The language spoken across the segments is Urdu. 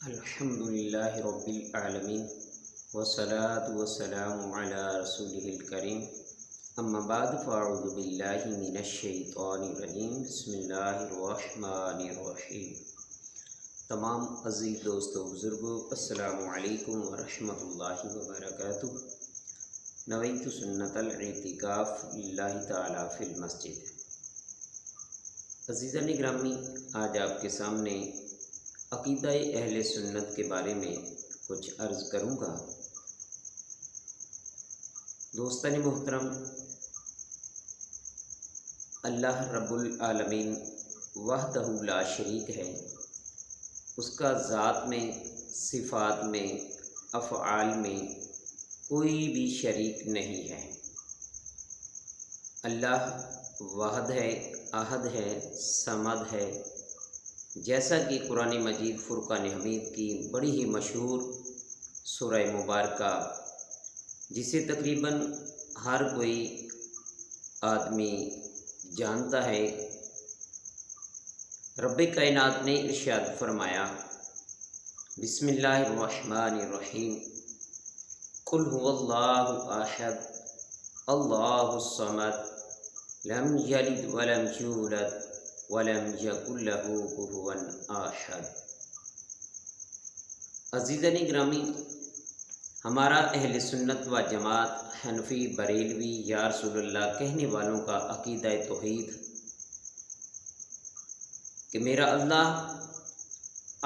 الحمدللہ رب العالمین والصلاة والسلام علی رسولہ الکریم اما بعد فاعوذ باللہ من الشیطان الرجیم بسم اللہ الرحمن الرحیم۔ تمام عزیز دوستو بزرگو السلام علیکم ورحمۃ اللہ وبرکاتہ۔ نویت سنت الاعتکاف للہ تعالی فی المسجد۔ عزیزان گرامی، آج آپ کے سامنے عقیدہ اہل سنت کے بارے میں کچھ عرض کروں گا۔ دوستان محترم، اللہ رب العالمین وحدہ لا شریک ہے۔ اس کا ذات میں، صفات میں، افعال میں کوئی بھی شریک نہیں ہے۔ اللہ واحد ہے، احد ہے، صمد ہے، جیسا کہ قرآن مجید فرقان حمید کی بڑی ہی مشہور سورہ مبارکہ، جسے تقریباً ہر کوئی آدمی جانتا ہے، رب کائنات نے ارشاد فرمایا، بسم اللہ الرحمن الرحیم، قل هو اللہ احد اللہ الصمد لم یلد ولم یولد ولم یکن لہ کفوا احد۔ عزیزان گرامی، ہمارا اہل سنت و جماعت، حنفی، بریلوی، یا رسول اللہ کہنے والوں کا عقیدہ توحید کہ میرا اللہ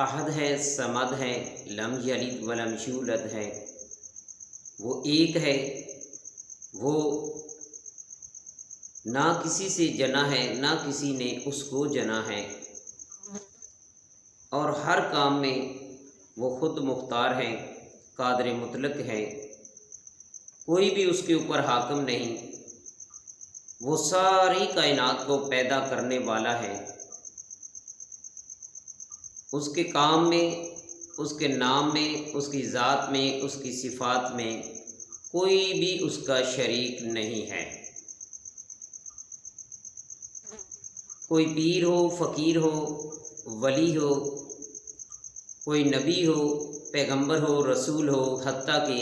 احد ہے، صمد ہے، لم یلد ولم یولد ہے، وہ ایک ہے، وہ نہ کسی سے جنا ہے، نہ کسی نے اس کو جنا ہے، اور ہر کام میں وہ خود مختار ہے، قادر مطلق ہے، کوئی بھی اس کے اوپر حاکم نہیں، وہ ساری کائنات کو پیدا کرنے والا ہے۔ اس کے کام میں، اس کے نام میں، اس کی ذات میں، اس کی صفات میں کوئی بھی اس کا شریک نہیں ہے۔ کوئی پیر ہو، فقیر ہو، ولی ہو، کوئی نبی ہو، پیغمبر ہو، رسول ہو، حتیٰ کہ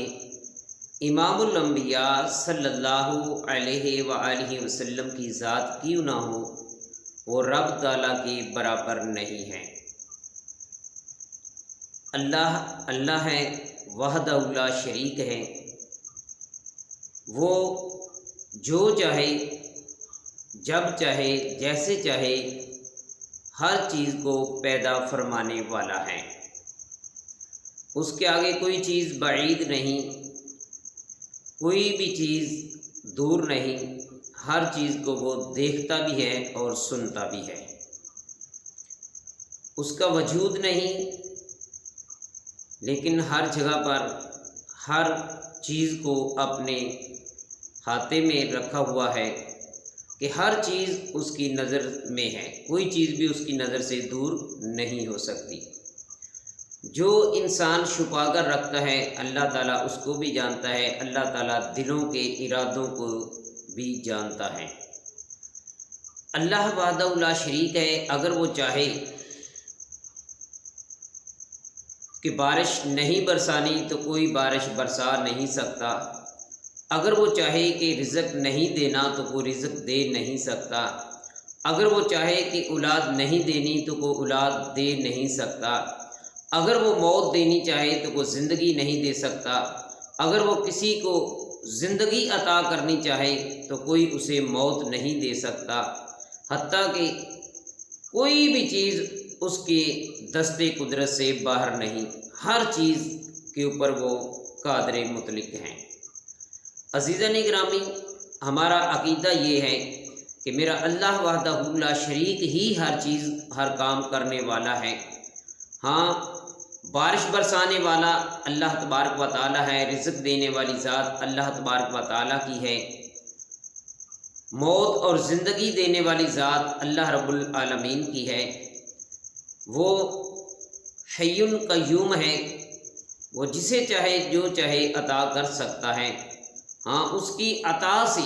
امام الانبیاء صلی اللہ علیہ وآلہ وسلم کی ذات کیوں نہ ہو، وہ رب تعالیٰ کے برابر نہیں ہے۔ اللہ ہے، وحدہ لا شریک ہے۔ وہ جو چاہے، جب چاہے، جیسے چاہے ہر چیز کو پیدا فرمانے والا ہے۔ اس کے آگے کوئی چیز بعید نہیں، کوئی بھی چیز دور نہیں، ہر چیز کو وہ دیکھتا بھی ہے اور سنتا بھی ہے۔ اس کا وجود نہیں، لیکن ہر جگہ پر ہر چیز کو اپنے ہاتھے میں رکھا ہوا ہے کہ ہر چیز اس کی نظر میں ہے، کوئی چیز بھی اس کی نظر سے دور نہیں ہو سکتی۔ جو انسان چھپا کر رکھتا ہے، اللہ تعالیٰ اس کو بھی جانتا ہے، اللہ تعالیٰ دلوں کے ارادوں کو بھی جانتا ہے۔ اللہ وحدہ لا شریک ہے۔ اگر وہ چاہے کہ بارش نہیں برسانی تو کوئی بارش برسا نہیں سکتا، اگر وہ چاہے کہ رزق نہیں دینا تو کوئی رزق دے نہیں سکتا، اگر وہ چاہے کہ اولاد نہیں دینی تو کوئی اولاد دے نہیں سکتا، اگر وہ موت دینی چاہے تو کوئی زندگی نہیں دے سکتا، اگر وہ کسی کو زندگی عطا کرنی چاہے تو کوئی اسے موت نہیں دے سکتا، حتیٰ کہ کوئی بھی چیز اس کے دستے قدرت سے باہر نہیں، ہر چیز کے اوپر وہ قادر مطلق ہیں۔ عزیزان گرامی، ہمارا عقیدہ یہ ہے کہ میرا اللہ وحدہ لا شریک ہی ہر چیز، ہر کام کرنے والا ہے۔ ہاں، بارش برسانے والا اللہ تبارک و تعالی ہے، رزق دینے والی ذات اللہ تبارک و تعالی کی ہے، موت اور زندگی دینے والی ذات اللہ رب العالمین کی ہے۔ وہ حی قیوم ہے، وہ جسے چاہے جو چاہے عطا کر سکتا ہے۔ ہاں، اس کی عطا سے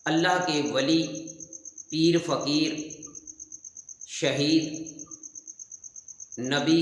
اللہ کے ولی، پیر، فقیر، شہید، نبی،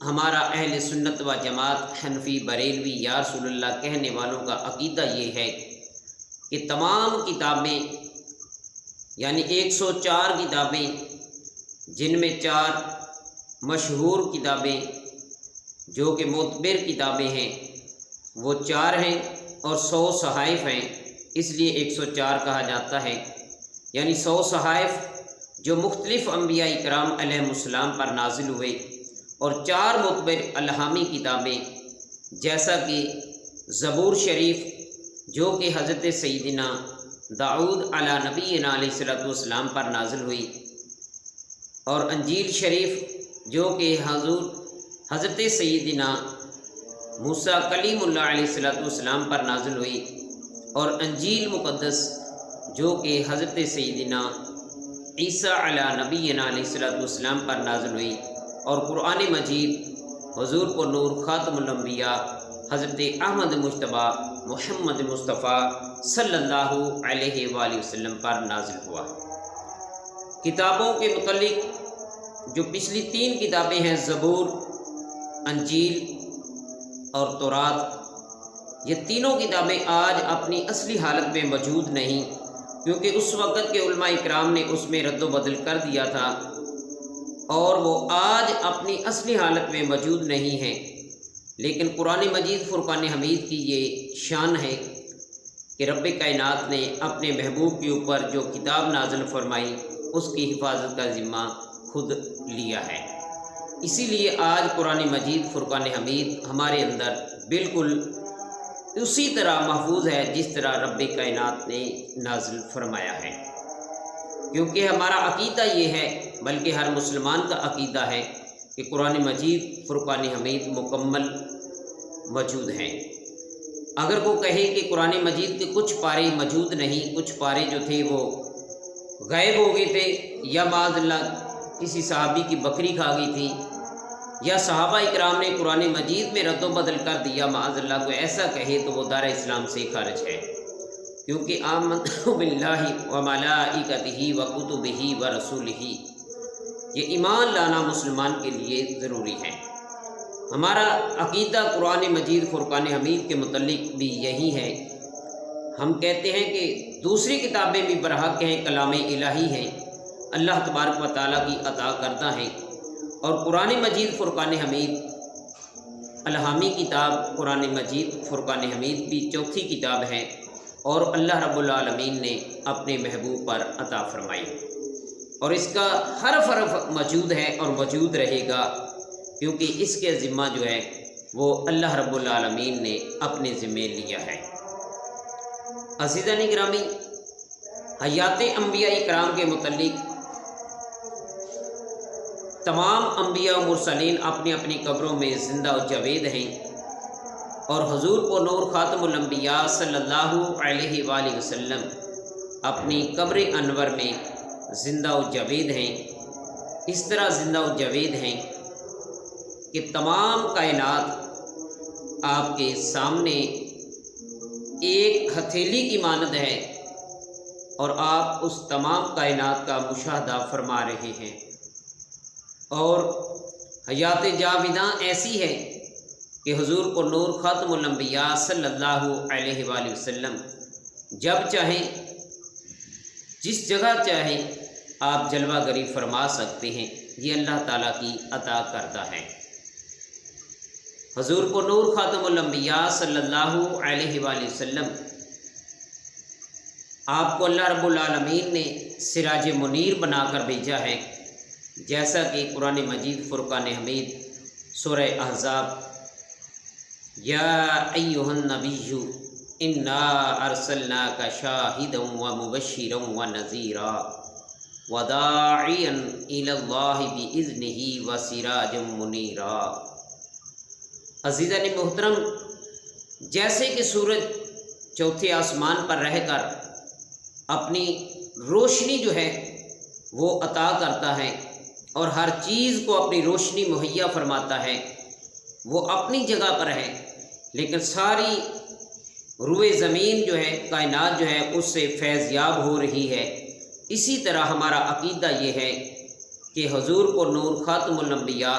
ہمارا اہل سنت و جماعت حنفی بریلوی یا رسول اللہ کہنے والوں کا عقیدہ یہ ہے کہ تمام کتابیں یعنی 104 کتابیں، جن میں 4 مشہور کتابیں جو کہ معتبر کتابیں ہیں وہ 4 ہیں، اور 100 صحائف ہیں، اس لیے 104 کہا جاتا ہے۔ یعنی 100 صحائف جو مختلف انبیاء کرام علیہم السلام پر نازل ہوئے، اور 4 معتبر الہامی کتابیں جیسا کہ زبور شریف جو کہ حضرت سیدنا داؤد علی نبینا علیہ الصلوۃ والسلام پر نازل ہوئی، اور انجیل شریف جو کہ حضرت سیدنا موسیٰ کلیم اللہ علیہ الصلوۃ والسلام پر نازل ہوئی، اور انجیل مقدس جو کہ حضرت سیدنا عیسیٰ علی نبینا علیہ الصلوۃ والسلام پر نازل ہوئی، اور قرآن مجید حضور کو نور خاتم الانبیاء حضرت احمد مجتبیٰ محمد مصطفیٰ صلی اللہ علیہ وآلہ وسلم پر نازل ہوا۔ کتابوں کے متعلق جو پچھلی 3 کتابیں ہیں، زبور، انجیل اور تورات، یہ تینوں کتابیں آج اپنی اصلی حالت میں موجود نہیں، کیونکہ اس وقت کے علماء اکرام نے اس میں رد و بدل کر دیا تھا، اور وہ آج اپنی اصلی حالت میں موجود نہیں ہیں۔ لیکن قرآن مجید فرقان حمید کی یہ شان ہے کہ رب کائنات نے اپنے محبوب کے اوپر جو کتاب نازل فرمائی اس کی حفاظت کا ذمہ خود لیا ہے۔ اسی لیے آج قرآن مجید فرقان حمید ہمارے اندر بالکل اسی طرح محفوظ ہے جس طرح رب کائنات نے نازل فرمایا ہے، کیونکہ ہمارا عقیدہ یہ ہے، بلکہ ہر مسلمان کا عقیدہ ہے کہ قرآن مجید فرقان حمید مکمل موجود ہیں۔ اگر وہ کہے کہ قرآن مجید کے کچھ پارے موجود نہیں، کچھ پارے جو تھے وہ غائب ہو گئے تھے، یا معاذ اللہ کسی صحابی کی بکری کھا گئی تھی، یا صحابہ اکرام نے قرآن مجید میں رد و بدل کر دیا، معاذ اللہ کوئی ایسا کہے تو وہ دار اسلام سے خارج ہے، کیونکہ آمنت باللہ و ملائکتہ و کتبہ و رسولہ، یہ ایمان لانا مسلمان کے لیے ضروری ہے۔ ہمارا عقیدہ قرآن مجید فرقان حمید کے متعلق بھی یہی ہے۔ ہم کہتے ہیں کہ دوسری کتابیں بھی برحق ہیں، کلام الہی ہیں، اللہ تبارک و تعالیٰ کی عطا کردہ ہیں، اور قرآن مجید فرقان حمید الہامی کتاب قرآن مجید فرقان حمید بھی چوتھی کتاب ہے، اور اللہ رب العالمین نے اپنے محبوب پر عطا فرمائی، اور اس کا حرف حرف موجود ہے اور موجود رہے گا، کیونکہ اس کے ذمہ جو ہے وہ اللہ رب العالمین نے اپنے ذمہ لیا ہے۔ عزیزان گرامی، حیات انبیاء کرام کے متعلق تمام انبیاء و مرسلین اپنی اپنی قبروں میں زندہ و جاوید ہیں، اور حضور کو نور خاتم الانبیاء صلی اللہ علیہ وآلہ وسلم اپنی قبر انور میں زندہ و جاوید ہیں۔ اس طرح زندہ و جاوید ہیں کہ تمام کائنات آپ کے سامنے ایک ہتھیلی کی مانند ہے، اور آپ اس تمام کائنات کا مشاہدہ فرما رہے ہیں، اور حیات جاویداں ایسی ہے کہ حضور کو نور خاتم الانبیاء صلی اللہ علیہ وآلہ وسلم جب چاہیں جس جگہ چاہیں آپ جلوہ گری فرما سکتے ہیں، یہ اللہ تعالیٰ کی عطا کردہ ہے۔ حضور کو نور خاتم الانبیاء صلی اللہ علیہ وآلہ وسلم آپ کو اللہ رب العالمین نے سراج منیر بنا کر بھیجا ہے، جیسا کہ قرآن مجید فرقان حمید سورہ احزاب، یا ایھا النبی انا ارسلناک شاہدا ومبشرا ونذیرا وداعیا الی اللہ باذنہ وسراجا منیرا۔ عزیزان محترم، جیسے کہ سورج چوتھے آسمان پر رہ کر اپنی روشنی جو ہے وہ عطا کرتا ہے، اور ہر چیز کو اپنی روشنی مہیا فرماتا ہے، وہ اپنی جگہ پر ہے، لیکن ساری روئے زمین جو ہے، کائنات جو ہے، اس سے فیض یاب ہو رہی ہے۔ اسی طرح ہمارا عقیدہ یہ ہے کہ حضور کو نور خاتم الانبیاء